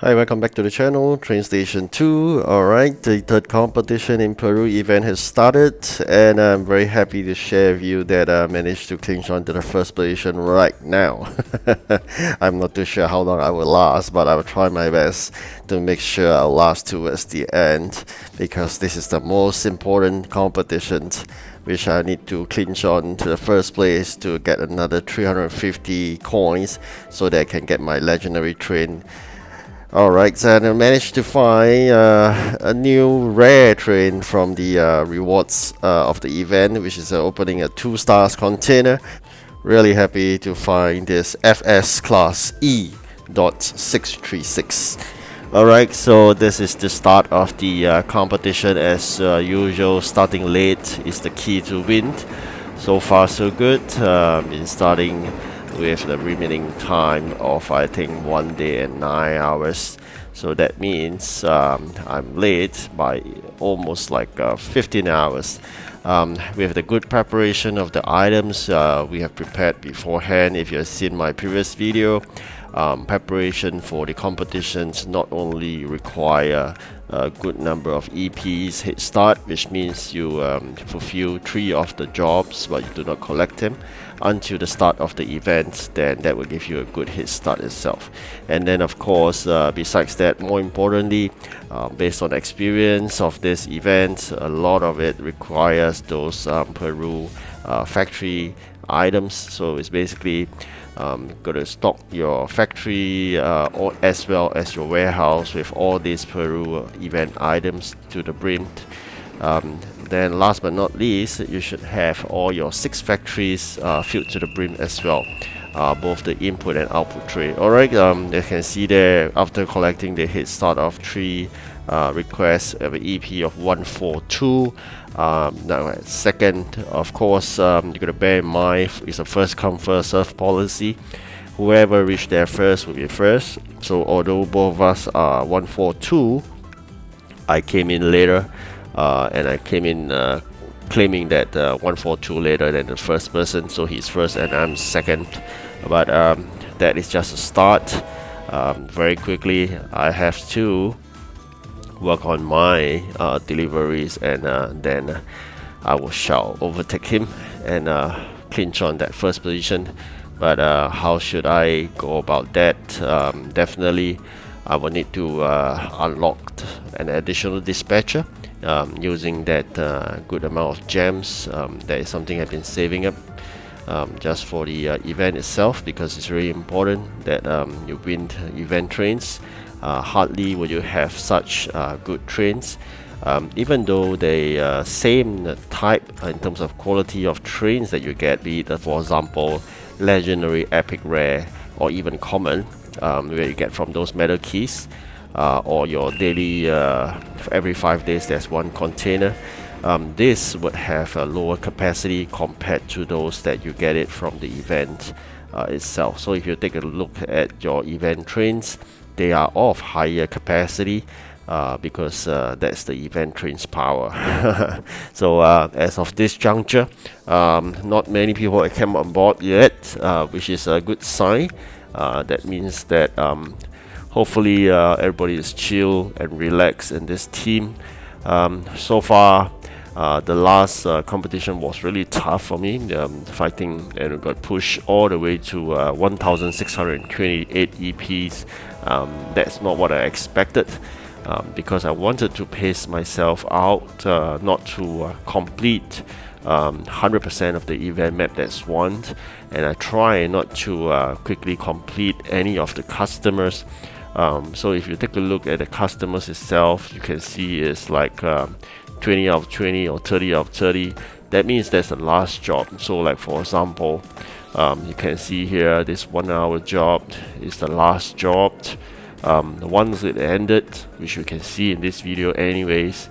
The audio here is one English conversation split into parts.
Hi, welcome back to the channel, TrainStation 2. Alright, the third competition in Peru event has started, and I'm very happy to share with you that I managed to clinch on to the first position right now. I'm not too sure how long I will last, but I will try my best to make sure I'll last towards the end, because this is the most important competition which I need to clinch on to the first place to get another 350 coins so that I can get my legendary train. Alright, so I managed to find a new rare train from the rewards of the event, which is opening a 2 stars container. Really happy to find this FS class E.636. Alright, so this is the start of the competition. As usual, starting late is the key to win. So far so good. In starting with the remaining time of I think 1 day and 9 hours, so that means I'm late by almost like 15 hours. With the good preparation of the items we have prepared beforehand. If you have seen my previous video, preparation for the competitions not only require a good number of EPs head start, which means you fulfill 3 of the jobs but you do not collect them until the start of the event, then that will give you a good head start itself. And then of course, besides that, more importantly, based on experience of this event, a lot of it requires those Peru factory items. So it's basically got to stock your factory or as well as your warehouse with all these Peru event items to the brim. Then last but not least, you should have all your 6 factories filled to the brim as well, both the input and output tray. Alright, you can see there, after collecting the head start of 3 requests, have an EP of 142. Now second, of course, you gotta bear in mind, it's a first come first serve policy. Whoever reached there first will be first. So although both of us are 142, I came in later, and I came in claiming that 142 later than the first person, so he's first and I'm second. But that is just a start. Very quickly, I have to work on my deliveries, and then I shall overtake him and clinch on that first position. But how should I go about that? Definitely I will need to unlock an additional dispatcher using that good amount of gems. That is something I've been saving up just for the event itself, because it's really important that you win event trains. Hardly will you have such good trains, even though they same type in terms of quality of trains that you get, be it for example legendary, epic, rare, or even common, where you get from those metal keys, or your daily every 5 days there's 1 container. This would have a lower capacity compared to those that you get it from the event itself. So if you take a look at your event trains, they are of higher capacity because that's the event train's power. So as of this juncture, not many people have come on board yet, which is a good sign. That means that hopefully everybody is chill and relaxed in this team. So far, the last competition was really tough for me, fighting, and it got pushed all the way to 1628 EPs. That's not what I expected, because I wanted to pace myself out, not to complete 100% of the event map that's won, and I try not to quickly complete any of the customers. So if you take a look at the customers itself, you can see it's like 20 out of 20 or 30 out of 30. That means that's the last job. So like for example, you can see here this 1 hour job is the last job. Once it ended, which you can see in this video anyways,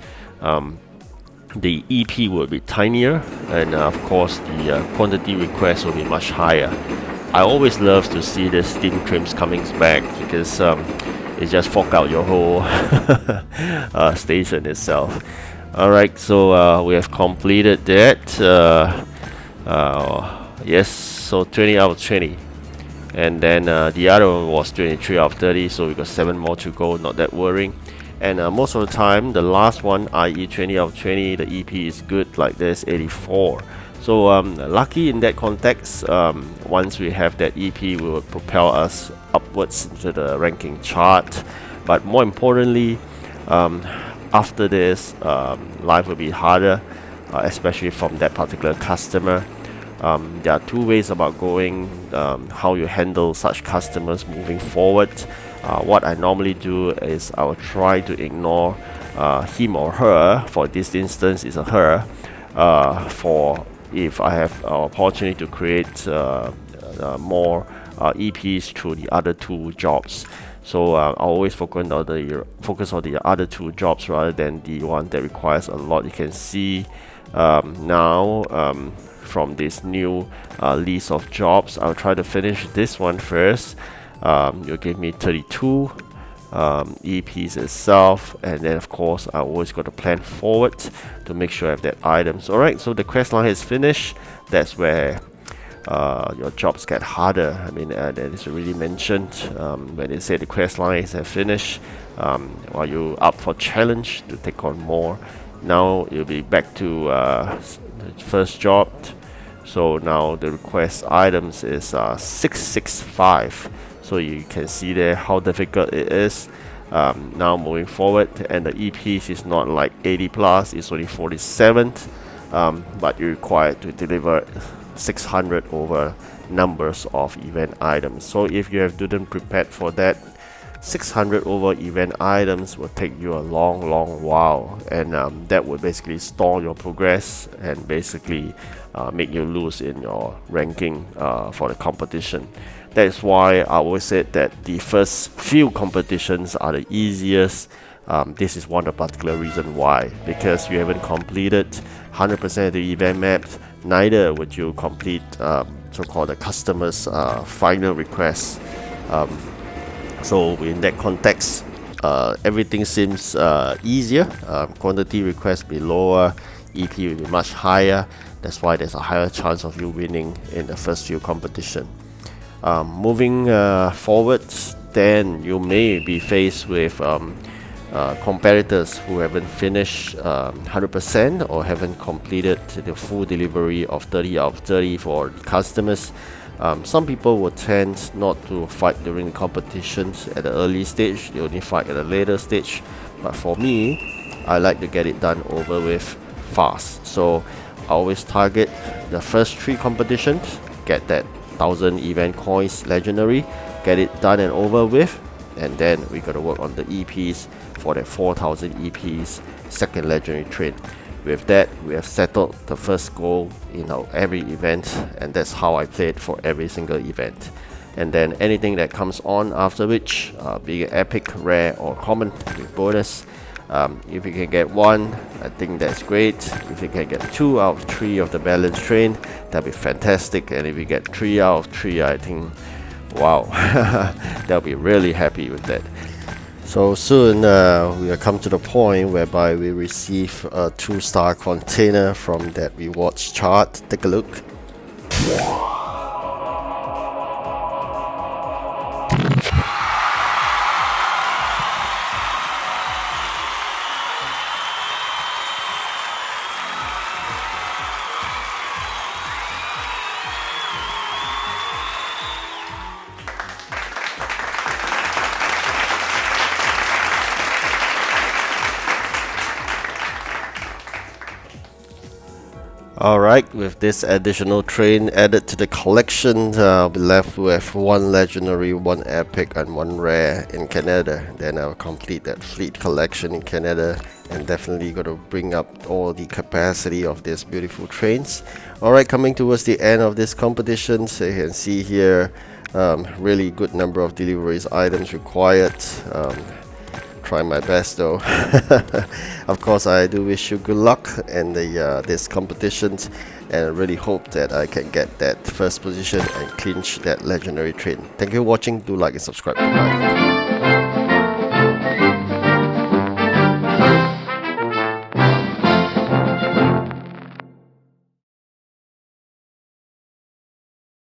the EP will be tinier, and of course the quantity request will be much higher. I always love to see the steam trims coming back, because it just fork out your whole station itself. Alright, so we have completed that. Yes, so 20 out of 20. And then the other one was 23 out of 30, so we got 7 more to go, not that worrying. And most of the time, the last one, i.e. 20 out of 20, the EP is good like this, 84. So lucky in that context. Once we have that EP, we will propel us upwards into the ranking chart. But more importantly, after this, life will be harder, especially from that particular customer. There are two ways about going, how you handle such customers moving forward. What I normally do is I will try to ignore him or her. For this instance, it's a her. For if I have an opportunity to create more EPs through the other two jobs. So I always focus on the other two jobs rather than the one that requires a lot. You can see now from this new list of jobs, I'll try to finish this one first. You'll give me 32 EPs itself, and then of course I always got to plan forward to make sure I have that items. Alright, so the quest line is finished. That's where your jobs get harder. I mean, that is already mentioned when they say the quest lines have finished. While you up for challenge to take on more, now you'll be back to the first job. So now the request items is 665. So you can see there how difficult it is. Now moving forward, and the EPs is not like 80 plus, it's only 47. But you're required to deliver 600 over numbers of event items. So if you didn't prepare for that, 600 over event items will take you a long while, and that would basically stall your progress and basically make you lose in your ranking for the competition. That is why I always said that the first few competitions are the easiest. This is one particular reason why, because you haven't completed 100% of the event maps, neither would you complete so-called the customer's final request. So in that context, everything seems easier. Quantity requests be lower, EP will be much higher. That's why there's a higher chance of you winning in the first few competition. Moving forward, then you may be faced with competitors who haven't finished 100% or haven't completed the full delivery of 30 out of 30 for customers. Some people will tend not to fight during the competitions at the early stage, they only fight at a later stage. But for me, I like to get it done over with fast. So I always target the first 3 competitions, get that 1000 event coins legendary, get it done and over with, and then we gotta work on the EPs for that 4000 EPs second legendary train. With that, we have settled the first goal in every event, and that's how I play it for every single event. And then anything that comes on after which, be it epic, rare or common with bonus, if you can get 1, I think that's great. If you can get 2 out of 3 of the balance train, that'd be fantastic. And if you get 3 out of 3, I think, wow, they'll be really happy with that. So soon we will come to the point whereby we receive a 2-star container from that rewards chart. Take a look. Alright, with this additional train added to the collection, I'll be left with 1 legendary, 1 epic and 1 rare in Canada. Then I'll complete that fleet collection in Canada and definitely got to bring up all the capacity of these beautiful trains. Alright, coming towards the end of this competition, so you can see here really good number of deliveries items required. Try my best though. Of course, I do wish you good luck in this competitions, and really hope that I can get that first position and clinch that legendary train. Thank you for watching. Do like and subscribe. Bye.